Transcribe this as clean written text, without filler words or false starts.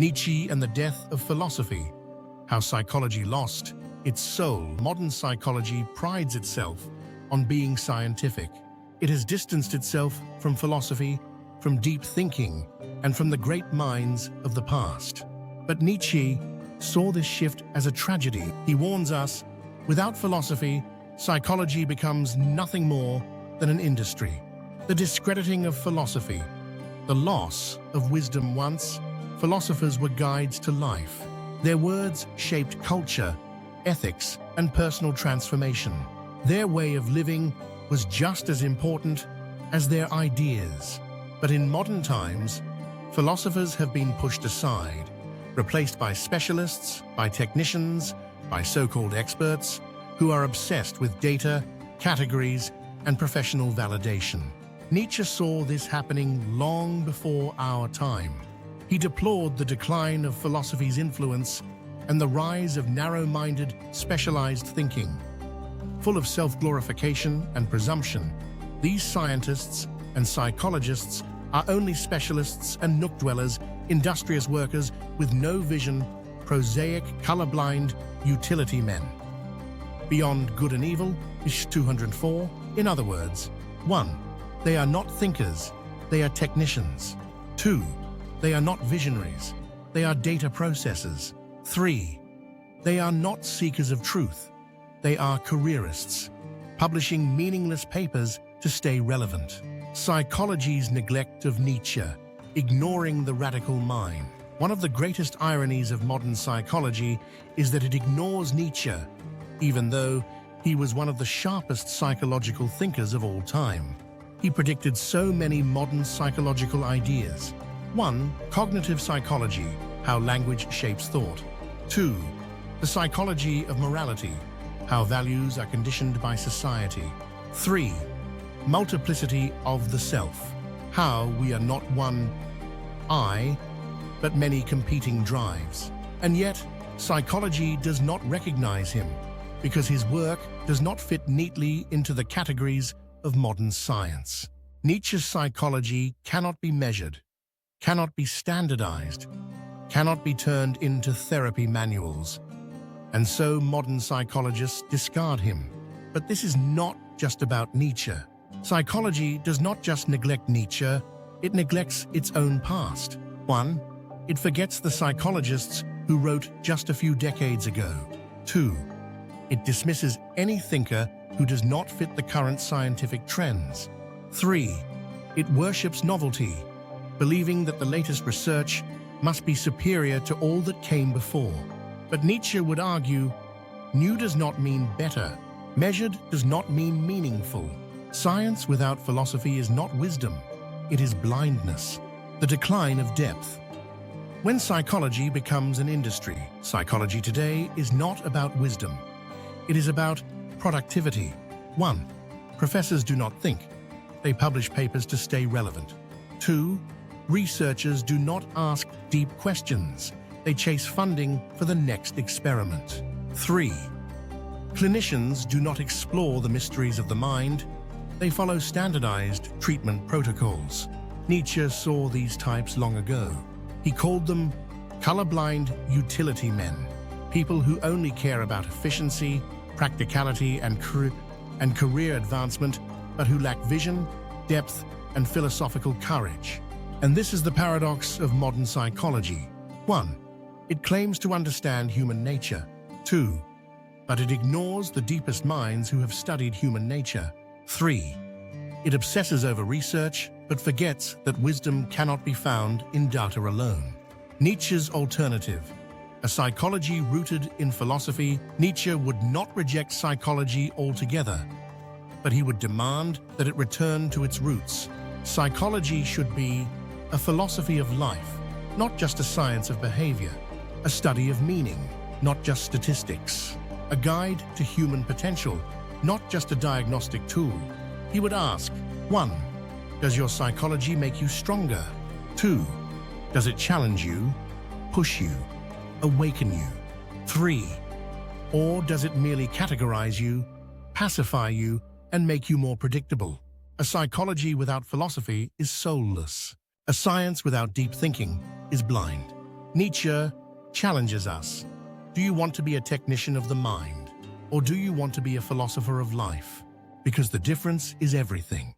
Nietzsche and the Death of Philosophy, How Psychology Lost Its Soul. Modern psychology prides itself on being scientific. It has distanced itself from philosophy, from deep thinking, and from the great minds of the past. But Nietzsche saw this shift as a tragedy. He warns us, without philosophy, psychology becomes nothing more than an industry. The discrediting of philosophy, the loss of wisdom. Once, philosophers were guides to life. Their words shaped culture, ethics, and personal transformation. Their way of living was just as important as their ideas. But in modern times, philosophers have been pushed aside, replaced by specialists, by technicians, by so-called experts who are obsessed with data, categories, and professional validation. Nietzsche saw this happening long before our time. He deplored the decline of philosophy's influence and the rise of narrow-minded, specialized thinking. Full of self-glorification and presumption, these scientists and psychologists are only specialists and nook-dwellers, industrious workers with no vision, prosaic, colorblind utility men. Beyond good and evil is 204. In other words, 1. They are not thinkers, they are technicians. 2. They are not visionaries, they are data processors. 3. They are not seekers of truth, they are careerists, publishing meaningless papers to stay relevant. Psychology's neglect of Nietzsche, ignoring the radical mind. One of the greatest ironies of modern psychology is that it ignores Nietzsche, even though he was one of the sharpest psychological thinkers of all time. He predicted so many modern psychological ideas. 1. Cognitive psychology, how language shapes thought. 2. The psychology of morality, how values are conditioned by society. 3. Multiplicity of the self, how we are not one I, but many competing drives. And yet, psychology does not recognize him, because his work does not fit neatly into the categories of modern science. Nietzsche's psychology cannot be measured, cannot be standardized, cannot be turned into therapy manuals. And so modern psychologists discard him. But this is not just about Nietzsche. Psychology does not just neglect Nietzsche, it neglects its own past. 1. It forgets the psychologists who wrote just a few decades ago. 2. It dismisses any thinker who does not fit the current scientific trends. 3. It worships novelty, believing that the latest research must be superior to all that came before. But Nietzsche would argue, new does not mean better, measured does not mean meaningful. Science without philosophy is not wisdom, it is blindness, the decline of depth. When psychology becomes an industry, psychology today is not about wisdom. It is about productivity. 1. Professors do not think. They publish papers to stay relevant. 2. Researchers do not ask deep questions. They chase funding for the next experiment. 3. Clinicians do not explore the mysteries of the mind. They follow standardized treatment protocols. Nietzsche saw these types long ago. He called them colorblind utility men, people who only care about efficiency, practicality, and career advancement, but who lack vision, depth, and philosophical courage. And this is the paradox of modern psychology. 1. It claims to understand human nature. 2. But it ignores the deepest minds who have studied human nature. 3. It obsesses over research, but forgets that wisdom cannot be found in data alone. Nietzsche's alternative, a psychology rooted in philosophy. Nietzsche would not reject psychology altogether, but he would demand that it return to its roots. Psychology should be a philosophy of life, not just a science of behavior, a study of meaning, not just statistics, a guide to human potential, not just a diagnostic tool. He would ask, 1. Does your psychology make you stronger? 2. Does it challenge you, push you, awaken you? 3. Or does it merely categorize you, pacify you, and make you more predictable? A psychology without philosophy is soulless. A science without deep thinking is blind. Nietzsche challenges us. Do you want to be a technician of the mind, or do you want to be a philosopher of life? Because the difference is everything.